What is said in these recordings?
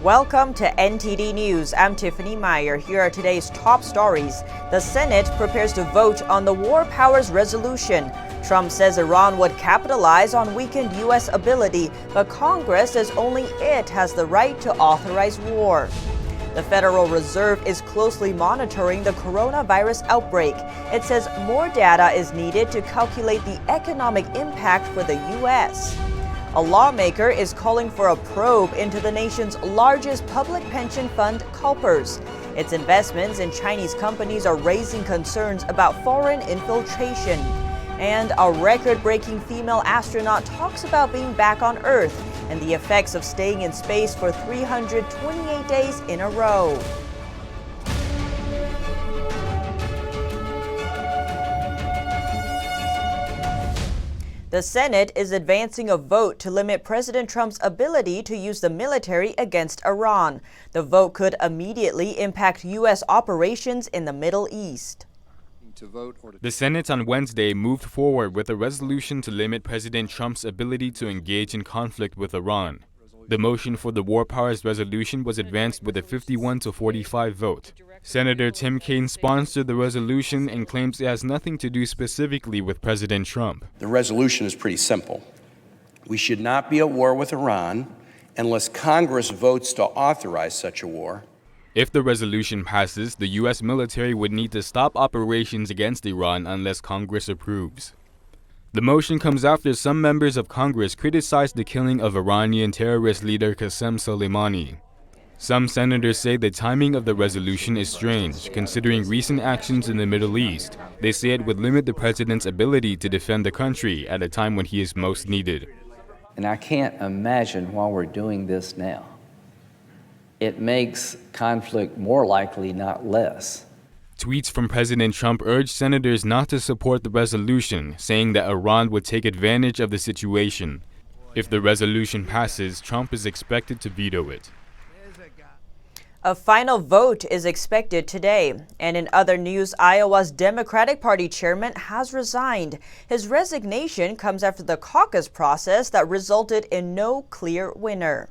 Welcome to NTD News. I'm Tiffany Meyer. Here are today's top stories. The Senate prepares to vote on the War Powers Resolution. Trump says Iran would capitalize on weakened U.S. ability, but Congress says only it has the right to authorize war. The Federal Reserve is closely monitoring the coronavirus outbreak. It says more data is needed to calculate the economic impact for the U.S. A lawmaker is calling for a probe into the nation's largest public pension fund, Caucus. Its investments in Chinese companies are raising concerns about foreign infiltration. And a record-breaking female astronaut talks about being back on Earth and the effects of staying in space for 328 days in a row. The Senate is advancing a vote to limit President Trump's ability to use the military against Iran. The vote could immediately impact U.S. operations in the Middle East. The Senate on Wednesday moved forward with a resolution to limit President Trump's ability to engage in conflict with Iran. The motion for the War Powers Resolution was advanced with a 51-45 vote. Senator Tim Kaine sponsored the resolution and claims it has nothing to do specifically with President Trump. The resolution is pretty simple. We should not be at war with Iran unless Congress votes to authorize such a war. If the resolution passes, the U.S. military would need to stop operations against Iran unless Congress approves. The motion comes after some members of Congress criticized the killing of Iranian terrorist leader Qasem Soleimani. Some senators say the timing of the resolution is strange, considering recent actions in the Middle East. They say it would limit the president's ability to defend the country at a time when he is most needed. And I can't imagine why we're doing this now. It makes conflict more likely, not less. Tweets from President Trump urged senators not to support the resolution, saying that Iran would take advantage of the situation. If the resolution passes, Trump is expected to veto it. A final vote is expected today. And in other news, Iowa's Democratic Party chairman has resigned. His resignation comes after the caucus process that resulted in no clear winner.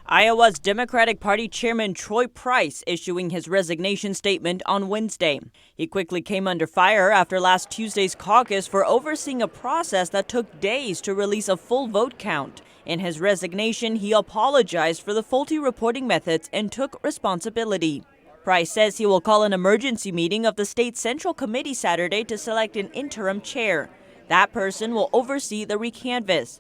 Iowa's Democratic Party chairman Troy Price issuing his resignation statement on Wednesday. He quickly came under fire after last Tuesday's caucus for overseeing a process that took days to release a full vote count. In his resignation, he apologized for the faulty reporting methods and took responsibility. Price says he will call an emergency meeting of the state Central Committee Saturday to select an interim chair. That person will oversee the recanvass.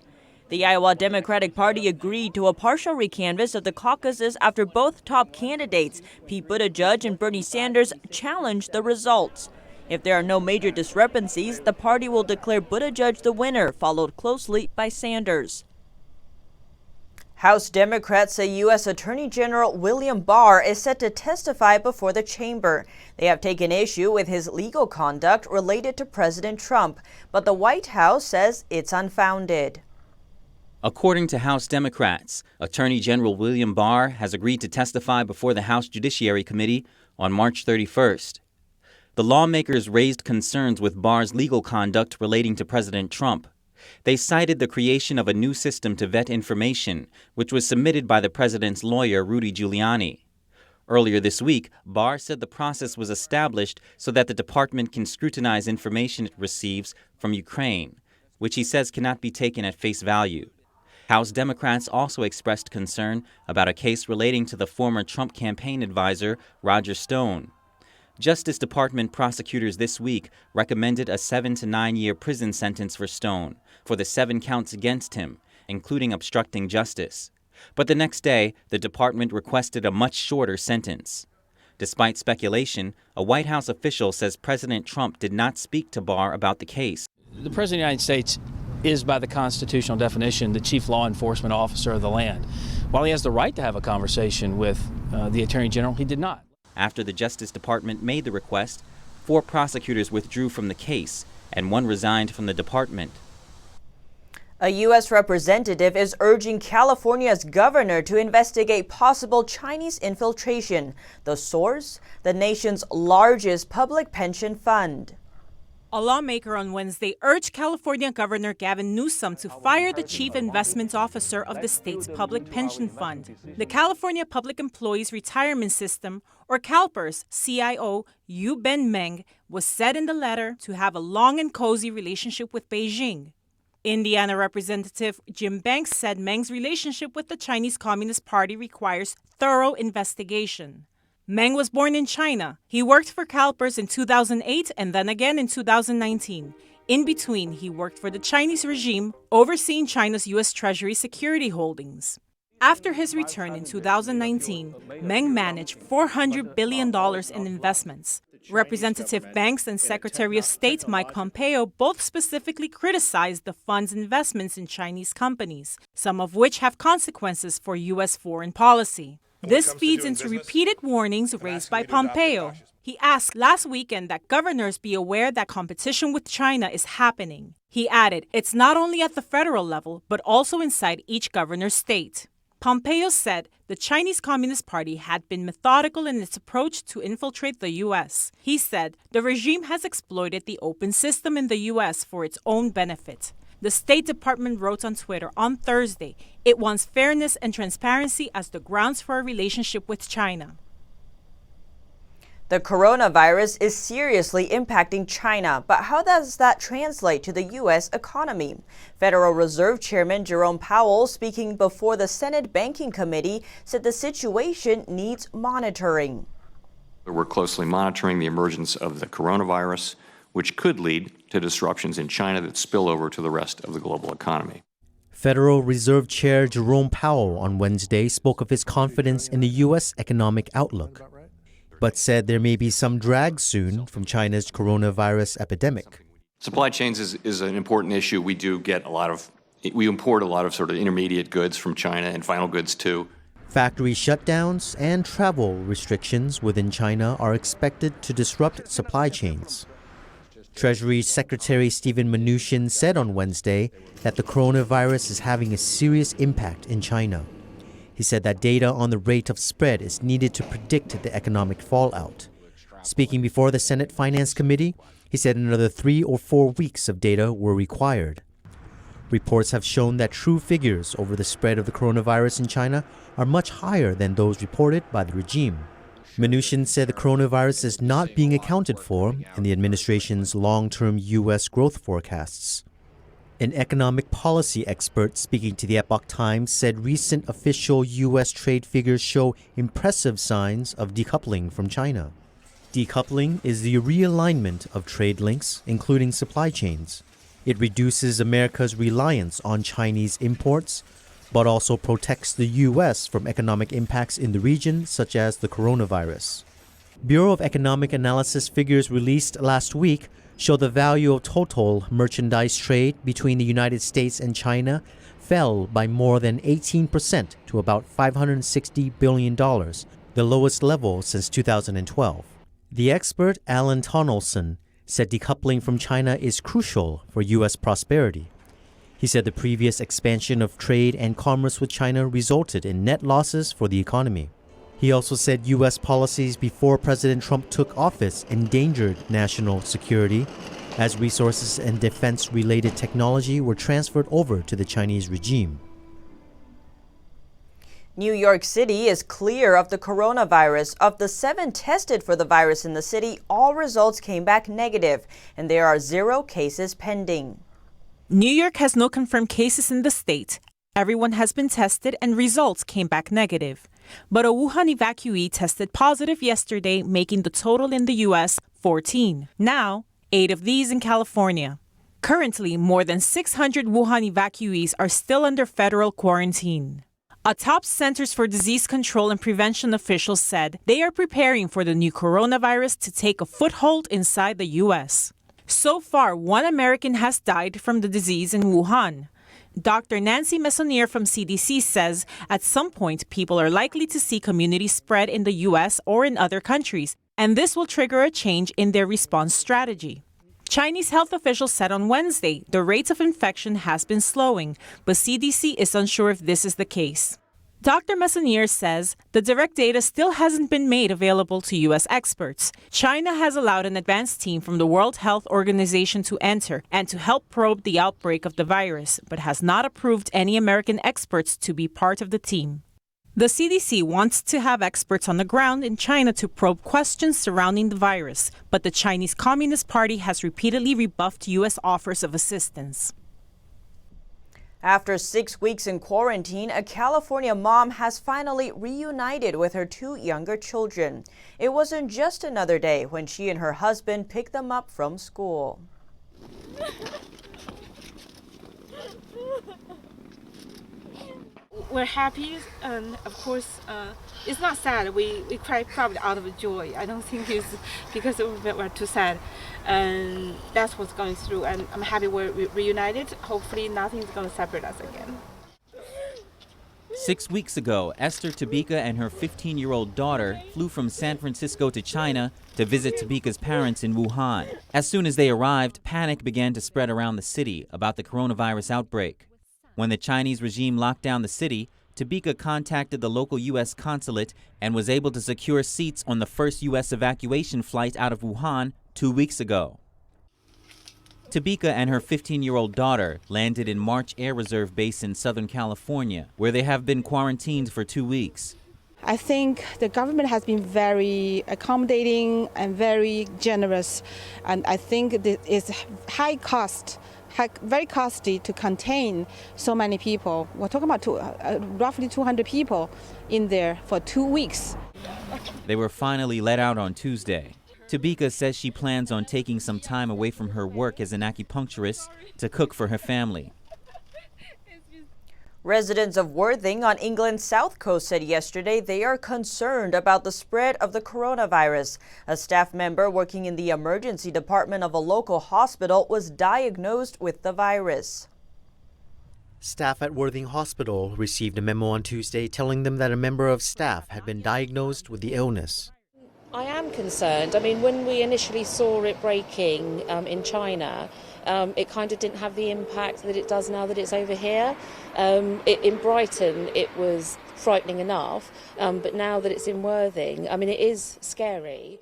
The Iowa Democratic Party agreed to a partial recanvass of the caucuses after both top candidates, Pete Buttigieg and Bernie Sanders, challenged the results. If there are no major discrepancies, the party will declare Buttigieg the winner, followed closely by Sanders. House Democrats say U.S. Attorney General William Barr is set to testify before the chamber. They have taken issue with his legal conduct related to President Trump, but the White House says it's unfounded. According to House Democrats, Attorney General William Barr has agreed to testify before the House Judiciary Committee on March 31st. The lawmakers raised concerns with Barr's legal conduct relating to President Trump. They cited the creation of a new system to vet information, which was submitted by the president's lawyer, Rudy Giuliani. Earlier this week, Barr said the process was established so that the department can scrutinize information it receives from Ukraine, which he says cannot be taken at face value. House Democrats also expressed concern about a case relating to the former Trump campaign advisor, Roger Stone. Justice Department prosecutors this week recommended a 7 to 9 year prison sentence for Stone for the 7 counts against him, including obstructing justice. But the next day, the department requested a much shorter sentence. Despite speculation, a White House official says President Trump did not speak to Barr about the case. The President of the United States is, by the constitutional definition, the chief law enforcement officer of the land. While he has the right to have a conversation with the Attorney General, he did not. After the Justice Department made the request, 4 prosecutors withdrew from the case, and 1 resigned from the department. A U.S. representative is urging California's governor to investigate possible Chinese infiltration. The source? The nation's largest public pension fund. A lawmaker on Wednesday urged California Governor Gavin Newsom to fire the chief investment officer of the state's public pension fund. The California Public Employees Retirement System, or CalPERS CIO Yu Ben Meng, was said in the letter to have a long and cozy relationship with Beijing. Indiana Representative Jim Banks said Meng's relationship with the Chinese Communist Party requires thorough investigation. Meng was born in China. He worked for CalPERS in 2008 and then again in 2019. In between, he worked for the Chinese regime, overseeing China's U.S. Treasury security holdings. After his return in 2019, Meng managed $400 billion in investments. Representative Banks and Secretary of State Mike Pompeo both specifically criticized the fund's investments in Chinese companies, some of which have consequences for U.S. foreign policy. This feeds into repeated warnings raised by Pompeo. He asked last weekend that governors be aware that competition with China is happening. He added, it's not only at the federal level, but also inside each governor's state. Pompeo said the Chinese Communist Party had been methodical in its approach to infiltrate the U.S. He said the regime has exploited the open system in the U.S. for its own benefit. The State Department wrote on Twitter on Thursday it wants fairness and transparency as the grounds for a relationship with China. The coronavirus is seriously impacting China, but how does that translate to the U.S. economy? Federal Reserve Chairman Jerome Powell, speaking before the Senate Banking Committee, said the situation needs monitoring. We're closely monitoring the emergence of the coronavirus, which could lead to disruptions in China that spill over to the rest of the global economy. Federal Reserve Chair Jerome Powell on Wednesday spoke of his confidence in the U.S. economic outlook, but said there may be some drag soon from China's coronavirus epidemic. Supply chains is an important issue. We import a lot of sort of intermediate goods from China and final goods too. Factory shutdowns and travel restrictions within China are expected to disrupt supply chains. Treasury Secretary Steven Mnuchin said on Wednesday that the coronavirus is having a serious impact in China. He said that data on the rate of spread is needed to predict the economic fallout. Speaking before the Senate Finance Committee, he said another 3 or 4 weeks of data were required. Reports have shown that true figures over the spread of the coronavirus in China are much higher than those reported by the regime. Mnuchin said the coronavirus is not being accounted for in the administration's long-term U.S. growth forecasts. An economic policy expert speaking to the Epoch Times said recent official U.S. trade figures show impressive signs of decoupling from China. Decoupling is the realignment of trade links, including supply chains. It reduces America's reliance on Chinese imports, but also protects the U.S. from economic impacts in the region, such as the coronavirus. Bureau of Economic Analysis figures released last week show the value of total merchandise trade between the United States and China fell by more than 18% to about $560 billion, the lowest level since 2012. The expert Alan Tonelson said decoupling from China is crucial for U.S. prosperity. He said the previous expansion of trade and commerce with China resulted in net losses for the economy. He also said U.S. policies before President Trump took office endangered national security as resources and defense-related technology were transferred over to the Chinese regime. New York City is clear of the coronavirus. Of the 7 tested for the virus in the city, all results came back negative, and there are 0 cases pending. New York has no confirmed cases in the state. Everyone has been tested and results came back negative. But a Wuhan evacuee tested positive yesterday, making the total in the U.S. 14. Now, 8 of these in California. Currently, more than 600 Wuhan evacuees are still under federal quarantine. A top Centers for Disease Control and Prevention official said they are preparing for the new coronavirus to take a foothold inside the U.S. So far, 1 American has died from the disease in Wuhan. Dr. Nancy Messonnier from CDC says at some point people are likely to see community spread in the U.S. or in other countries, and this will trigger a change in their response strategy. Chinese health officials said on Wednesday the rate of infection has been slowing, but CDC is unsure if this is the case. Dr. Messonnier says the direct data still hasn't been made available to U.S. experts. China has allowed an advanced team from the World Health Organization to enter and to help probe the outbreak of the virus, but has not approved any American experts to be part of the team. The CDC wants to have experts on the ground in China to probe questions surrounding the virus, but the Chinese Communist Party has repeatedly rebuffed U.S. offers of assistance. After 6 weeks in quarantine, a California mom has finally reunited with her 2 younger children. It wasn't just another day when she and her husband picked them up from school. We're happy, and of course, it's not sad. We cry probably out of joy. I don't think it's because we're too sad, and that's what's going through. And I'm happy we're reunited. Hopefully, nothing's going to separate us again. 6 weeks ago, Esther Tabika and her 15-year-old daughter flew from San Francisco to China to visit Tabika's parents in Wuhan. As soon as they arrived, panic began to spread around the city about the coronavirus outbreak. When the Chinese regime locked down the city, Tabika contacted the local U.S. consulate and was able to secure seats on the first U.S. evacuation flight out of Wuhan 2 weeks ago. Tabika and her 15-year-old daughter landed in March Air Reserve Base in Southern California, where they have been quarantined for 2 weeks. I think the government has been very accommodating and very generous, and I think it is very costly to contain so many people. We're talking about roughly 200 people in there for 2 weeks. They were finally let out on Tuesday. Tabika says she plans on taking some time away from her work as an acupuncturist to cook for her family. Residents of Worthing on England's south coast said yesterday they are concerned about the spread of the coronavirus. A staff member working in the emergency department of a local hospital was diagnosed with the virus. Staff at Worthing Hospital received a memo on Tuesday telling them that a member of staff had been diagnosed with the illness. I am concerned. I mean, when we initially saw it breaking in China, it kind of didn't have the impact that it does now that it's over here. In Brighton, it was frightening enough, but now that it's in Worthing, I mean, it is scary.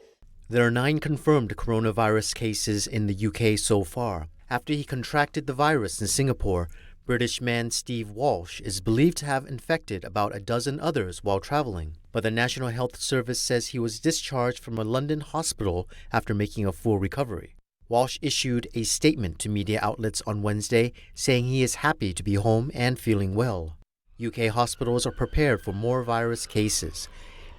There are 9 confirmed coronavirus cases in the UK so far. After he contracted the virus in Singapore, British man Steve Walsh is believed to have infected about a dozen others while traveling. But the National Health Service says he was discharged from a London hospital after making a full recovery. Walsh issued a statement to media outlets on Wednesday saying he is happy to be home and feeling well. UK hospitals are prepared for more virus cases.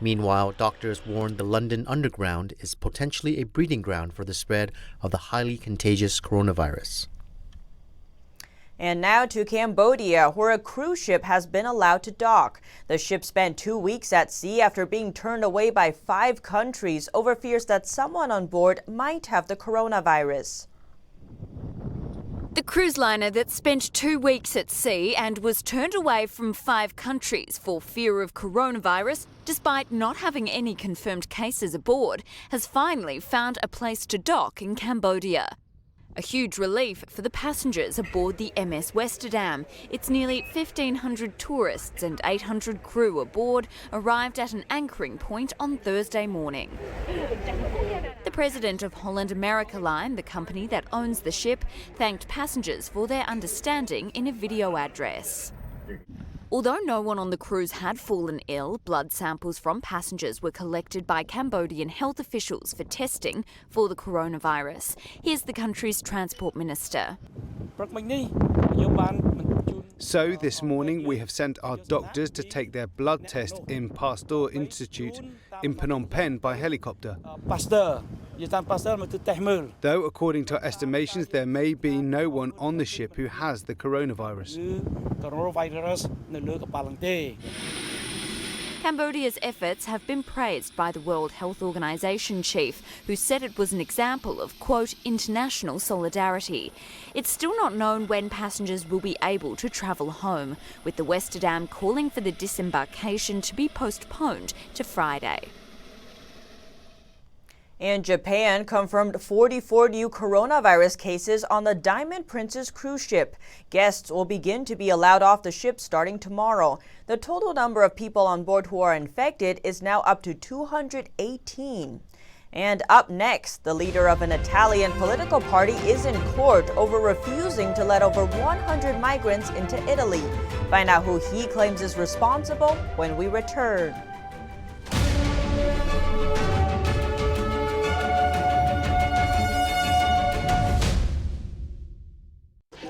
Meanwhile, doctors warn the London Underground is potentially a breeding ground for the spread of the highly contagious coronavirus. And now to Cambodia, where a cruise ship has been allowed to dock. The ship spent 2 weeks at sea after being turned away by 5 countries over fears that someone on board might have the coronavirus. The cruise liner that spent 2 weeks at sea and was turned away from 5 countries for fear of coronavirus, despite not having any confirmed cases aboard, has finally found a place to dock in Cambodia. A huge relief for the passengers aboard the MS Westerdam. Its nearly 1,500 tourists and 800 crew aboard arrived at an anchoring point on Thursday morning. The president of Holland America Line, the company that owns the ship, thanked passengers for their understanding in a video address. Although no one on the cruise had fallen ill, blood samples from passengers were collected by Cambodian health officials for testing for the coronavirus. Here's the country's transport minister. So this morning we have sent our doctors to take their blood test in Pasteur Institute in Phnom Penh by helicopter. Though according to estimations there may be no one on the ship who has the coronavirus. Cambodia's efforts have been praised by the World Health Organization chief, who said it was an example of, quote, international solidarity. It's still not known when passengers will be able to travel home, with the Westerdam calling for the disembarkation to be postponed to Friday. And Japan confirmed 44 new coronavirus cases on the Diamond Princess cruise ship. Guests will begin to be allowed off the ship starting tomorrow. The total number of people on board who are infected is now up to 218. And up next, the leader of an Italian political party is in court over refusing to let over 100 migrants into Italy. Find out who he claims is responsible when we return.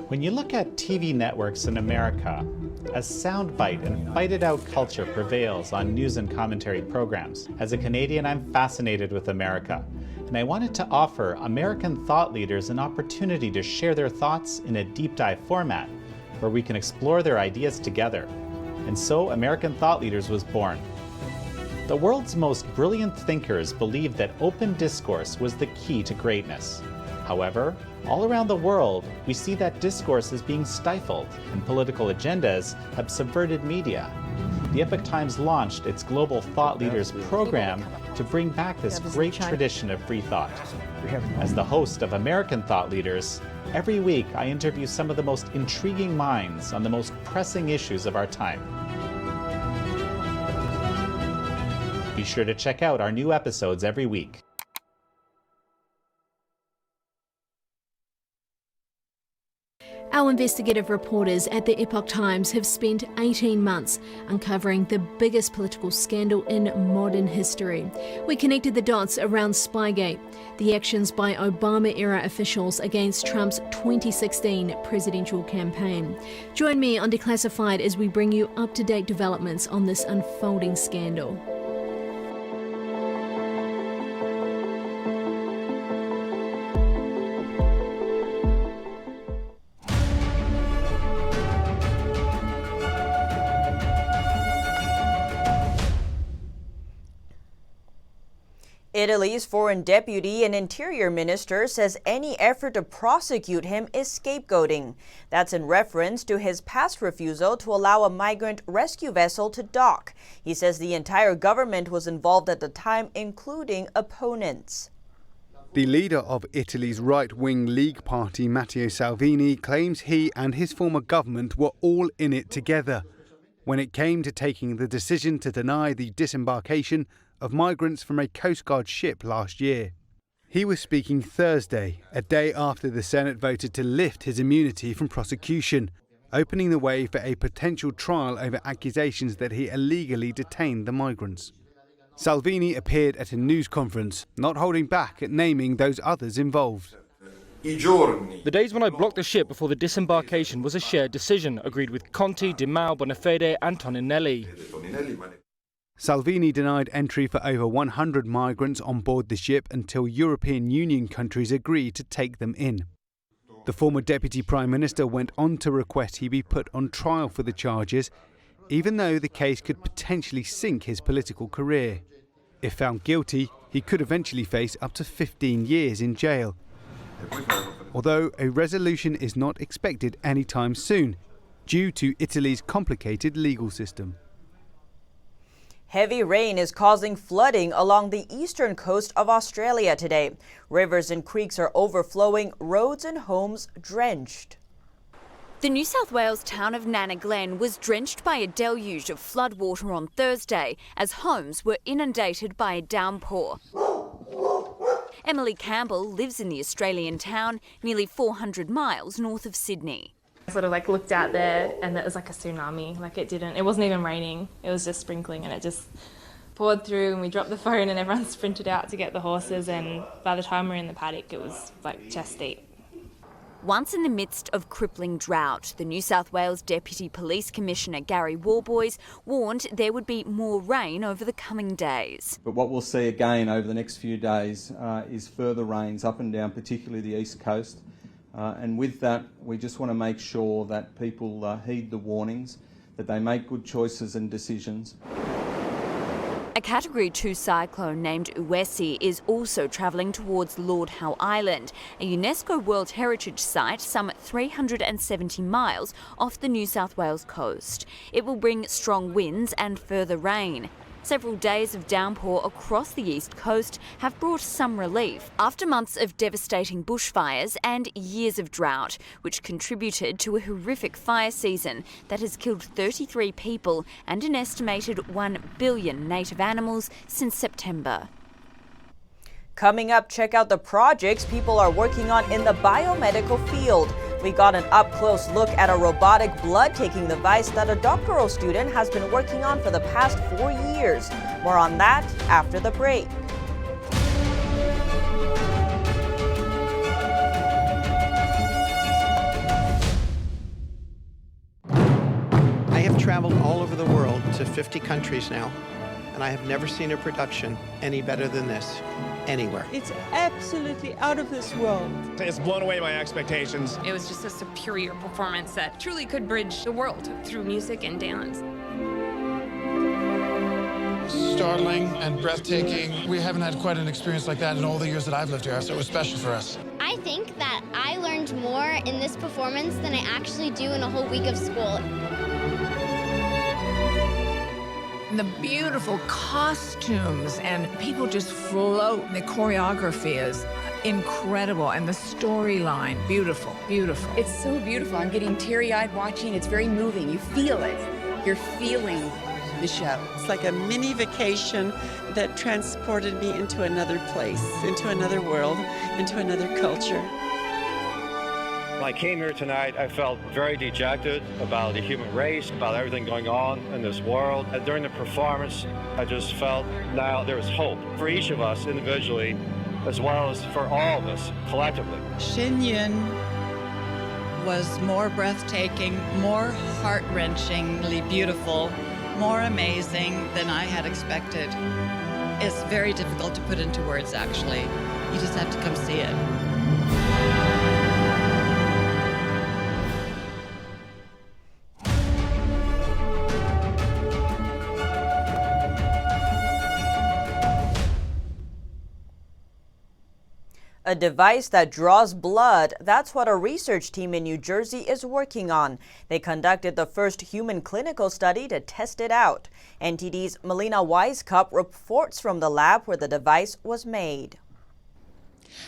When you look at TV networks in America, a soundbite and fight-it-out culture prevails on news and commentary programs. As a Canadian, I'm fascinated with America, and I wanted to offer American thought leaders an opportunity to share their thoughts in a deep dive format where we can explore their ideas together. And so American Thought Leaders was born. The world's most brilliant thinkers believed that open discourse was the key to greatness. However, all around the world, we see that discourse is being stifled and political agendas have subverted media. The Epoch Times launched its Global Thought Leaders program to bring back this great tradition of free thought. As the host of American Thought Leaders, every week I interview some of the most intriguing minds on the most pressing issues of our time. Be sure to check out our new episodes every week. Our investigative reporters at the Epoch Times have spent 18 months uncovering the biggest political scandal in modern history. We connected the dots around Spygate, the actions by Obama-era officials against Trump's 2016 presidential campaign. Join me on Declassified as we bring you up-to-date developments on this unfolding scandal. Italy's foreign deputy and interior minister says any effort to prosecute him is scapegoating. That's in reference to his past refusal to allow a migrant rescue vessel to dock. He says the entire government was involved at the time, including opponents. The leader of Italy's right-wing League party, Matteo Salvini, claims he and his former government were all in it together when it came to taking the decision to deny the disembarkation of migrants from a Coast Guard ship last year. He was speaking Thursday, a day after the Senate voted to lift his immunity from prosecution, opening the way for a potential trial over accusations that he illegally detained the migrants. Salvini appeared at a news conference, not holding back at naming those others involved. The days when I blocked the ship before the disembarkation was a shared decision, agreed with Conte, Di Maio, Bonafede and Toninelli. Salvini denied entry for over 100 migrants on board the ship until European Union countries agreed to take them in. The former Deputy Prime Minister went on to request he be put on trial for the charges, even though the case could potentially sink his political career. If found guilty, he could eventually face up to 15 years in jail. Although a resolution is not expected anytime soon, due to Italy's complicated legal system. Heavy rain is causing flooding along the eastern coast of Australia today. Rivers and creeks are overflowing, roads and homes drenched. The New South Wales town of Nana Glen was drenched by a deluge of floodwater on Thursday as homes were inundated by a downpour. Emily Campbell lives in the Australian town, nearly 400 miles north of Sydney. I sort of looked out there and it was like a tsunami. It wasn't even raining, it was just sprinkling and it just poured through and we dropped the phone and everyone sprinted out to get the horses, and by the time we were in the paddock it was chest deep. Once in the midst of crippling drought, the New South Wales Deputy Police Commissioner Gary Warboys warned there would be more rain over the coming days. But what we'll see again over the next few days is further rains up and down, particularly the east coast. And with that, we just want to make sure that people heed the warnings, that they make good choices and decisions. A Category 2 cyclone named Uwesi is also travelling towards Lord Howe Island, a UNESCO World Heritage Site some 370 miles off the New South Wales coast. It will bring strong winds and further rain. Several days of downpour across the east coast have brought some relief after months of devastating bushfires and years of drought, which contributed to a horrific fire season that has killed 33 people and an estimated 1 billion native animals since September. Coming up, check out the projects people are working on in the biomedical field. We got an up-close look at a robotic blood-taking device that a doctoral student has been working on for the past 4 years. More on that after the break. I have traveled all over the world to 50 countries now, and I have never seen a production any better than this. Anywhere. It's absolutely out of this world. It's blown away my expectations. It was just a superior performance that truly could bridge the world through music and dance. Startling and breathtaking. We haven't had quite an experience like that in all the years that I've lived here, so it was special for us. I think that I learned more in this performance than I actually do in a whole week of school. The beautiful costumes and people just float. The choreography is incredible and the storyline, beautiful, beautiful. It's so beautiful. I'm getting teary-eyed watching. It's very moving. You feel it. You're feeling the show. It's like a mini vacation that transported me into another place, into another world, into another culture. When I came here tonight, I felt very dejected about the human race, about everything going on in this world. And during the performance, I just felt now there is hope for each of us individually, as well as for all of us collectively. Shenyun was more breathtaking, more heart-wrenchingly beautiful, more amazing than I had expected. It's very difficult to put into words, actually. You just have to come see it. A device that draws blood, that's what a research team in New Jersey is working on. They conducted the first human clinical study to test it out. NTD's Melina Weisskopf reports from the lab where the device was made.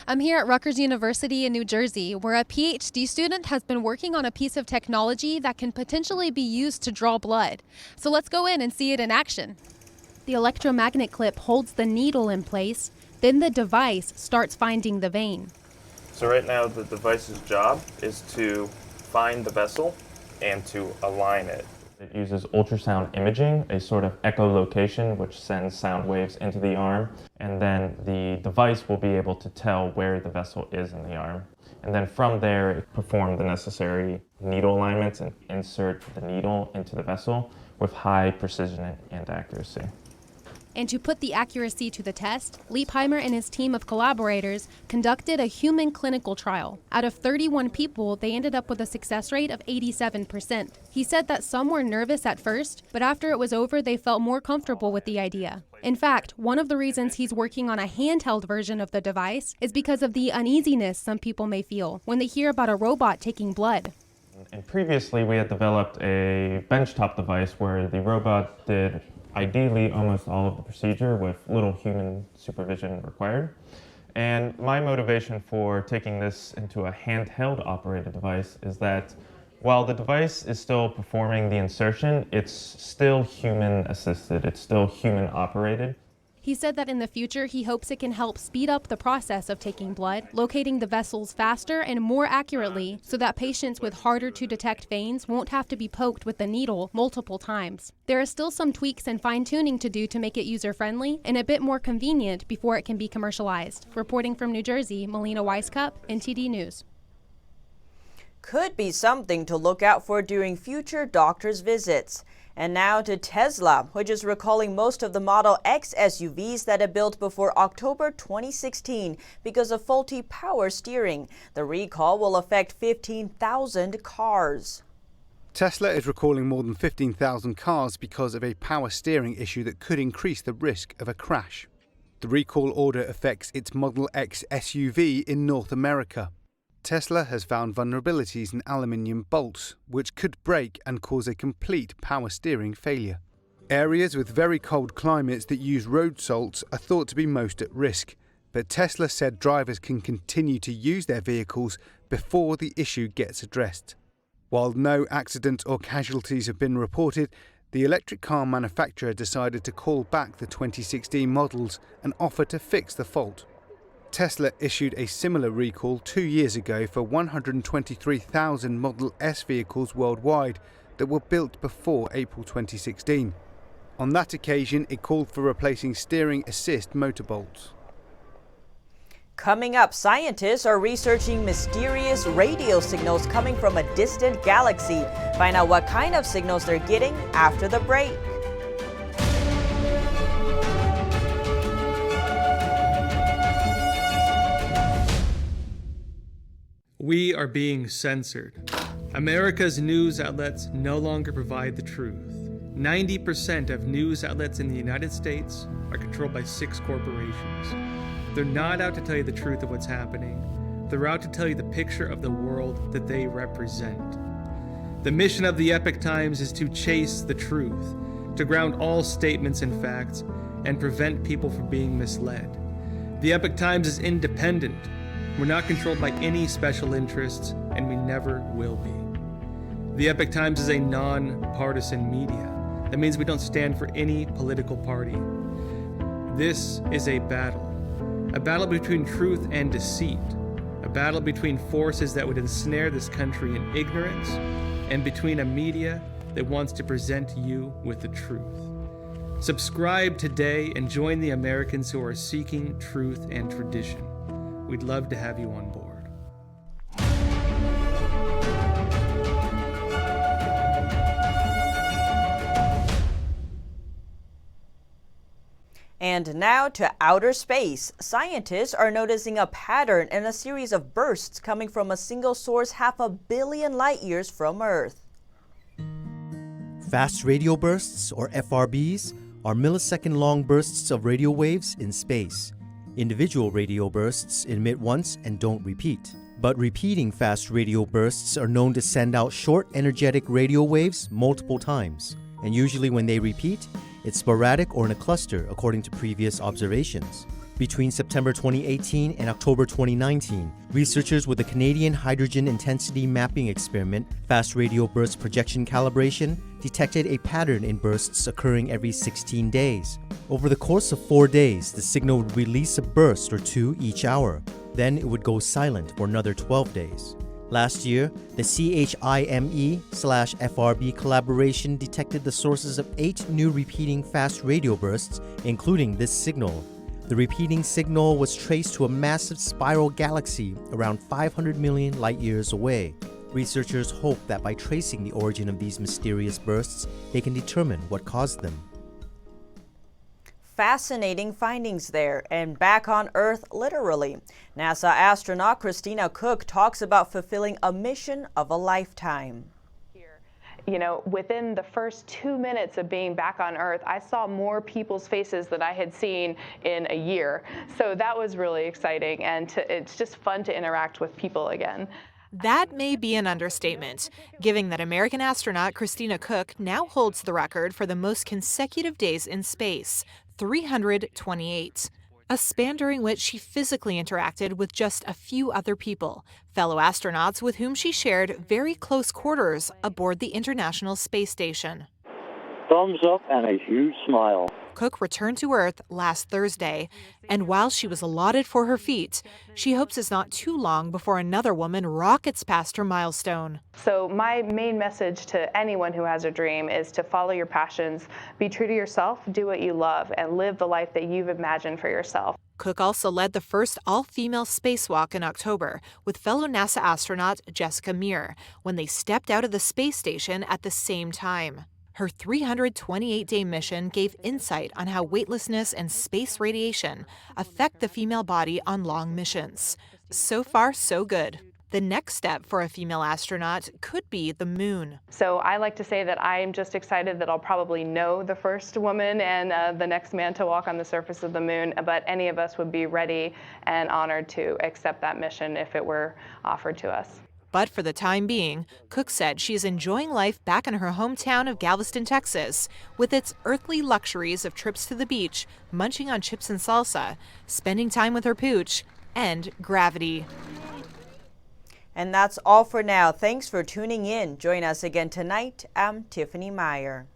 I'm here at Rutgers University in New Jersey, where a PhD student has been working on a piece of technology that can potentially be used to draw blood. So let's go in and see it in action. The electromagnet clip holds the needle in place. Then the device starts finding the vein. So right now the device's job is to find the vessel and to align it. It uses ultrasound imaging, a sort of echolocation which sends sound waves into the arm, and then the device will be able to tell where the vessel is in the arm. And then from there, it perform the necessary needle alignments and insert the needle into the vessel with high precision and accuracy. And to put the accuracy to the test, Leipheimer and his team of collaborators conducted a human clinical trial. Out of 31 people, they ended up with a success rate of 87%. He said that some were nervous at first, but after it was over, they felt more comfortable with the idea. In fact, one of the reasons he's working on a handheld version of the device is because of the uneasiness some people may feel when they hear about a robot taking blood. And previously, we had developed a benchtop device where the robot did ideally almost all of the procedure with little human supervision required. And my motivation for taking this into a handheld operated device is that while the device is still performing the insertion, it's still human assisted, it's still human operated. He said that in the future, he hopes it can help speed up the process of taking blood, locating the vessels faster and more accurately so that patients with harder to detect veins won't have to be poked with the needle multiple times. There are still some tweaks and fine-tuning to do to make it user-friendly and a bit more convenient before it can be commercialized. Reporting from New Jersey, Melina Weisskopf, NTD News. Could be something to look out for during future doctor's visits. And now to Tesla, which is recalling most of the Model X SUVs that it built before October 2016 because of faulty power steering. The recall will affect 15,000 cars. Tesla is recalling more than 15,000 cars because of a power steering issue that could increase the risk of a crash. The recall order affects its Model X SUV in North America. Tesla has found vulnerabilities in aluminium bolts, which could break and cause a complete power steering failure. Areas with very cold climates that use road salts are thought to be most at risk, but Tesla said drivers can continue to use their vehicles before the issue gets addressed. While no accidents or casualties have been reported, the electric car manufacturer decided to call back the 2016 models and offer to fix the fault. Tesla issued a similar recall 2 years ago for 123,000 Model S vehicles worldwide that were built before April 2016. On that occasion, it called for replacing steering assist motor bolts. Coming up, scientists are researching mysterious radio signals coming from a distant galaxy. Find out what kind of signals they're getting after the break. We are being censored. America's news outlets no longer provide the truth. 90% of news outlets in the United States are controlled by 6 corporations. They're not out to tell you the truth of what's happening. They're out to tell you the picture of the world that they represent. The mission of the Epoch Times is to chase the truth, to ground all statements in facts, and prevent people from being misled. The Epoch Times is independent. We're not controlled by any special interests, and we never will be. The Epoch Times is a non-partisan media. That means we don't stand for any political party. This is a battle between truth and deceit, a battle between forces that would ensnare this country in ignorance, and between a media that wants to present you with the truth. Subscribe today and join the Americans who are seeking truth and tradition. We'd love to have you on board. And now to outer space. Scientists are noticing a pattern in a series of bursts coming from a single source 500 million light years from Earth. Fast radio bursts, or FRBs, are millisecond-long bursts of radio waves in space. Individual radio bursts emit once and don't repeat. But repeating fast radio bursts are known to send out short, energetic radio waves multiple times. And usually when they repeat, it's sporadic or in a cluster, according to previous observations. Between September 2018 and October 2019, researchers with the Canadian Hydrogen Intensity Mapping Experiment, Fast Radio Burst Projection Calibration, detected a pattern in bursts occurring every 16 days. Over the course of 4 days, the signal would release a burst or 2 each hour. Then it would go silent for another 12 days. Last year, the CHIME/FRB collaboration detected the sources of 8 new repeating fast radio bursts, including this signal. The repeating signal was traced to a massive spiral galaxy around 500 million light-years away. Researchers hope that by tracing the origin of these mysterious bursts, they can determine what caused them. Fascinating findings there, and back on Earth literally. NASA astronaut Christina Cooke talks about fulfilling a mission of a lifetime. You know, within the first 2 minutes of being back on Earth, I saw more people's faces than I had seen in a year. So that was really exciting, and it's just fun to interact with people again. That may be an understatement, given that American astronaut Christina Cooke now holds the record for the most consecutive days in space, 328. A span during which she physically interacted with just a few other people, fellow astronauts with whom she shared very close quarters aboard the International Space Station. Thumbs up and a huge smile. Cooke returned to Earth last Thursday, and while she was allotted for her feat, she hopes it's not too long before another woman rockets past her milestone. So my main message to anyone who has a dream is to follow your passions, be true to yourself, do what you love, and live the life that you've imagined for yourself. Cooke also led the first all-female spacewalk in October with fellow NASA astronaut Jessica Meir when they stepped out of the space station at the same time. Her 328-day mission gave insight on how weightlessness and space radiation affect the female body on long missions. So far, so good. The next step for a female astronaut could be the moon. So I like to say that I'm just excited that I'll probably know the first woman and the next man to walk on the surface of the moon, but any of us would be ready and honored to accept that mission if it were offered to us. But for the time being, Cooke said she is enjoying life back in her hometown of Galveston, Texas, with its earthly luxuries of trips to the beach, munching on chips and salsa, spending time with her pooch, and gravity. And that's all for now. Thanks for tuning in. Join us again tonight. I'm Tiffany Meyer.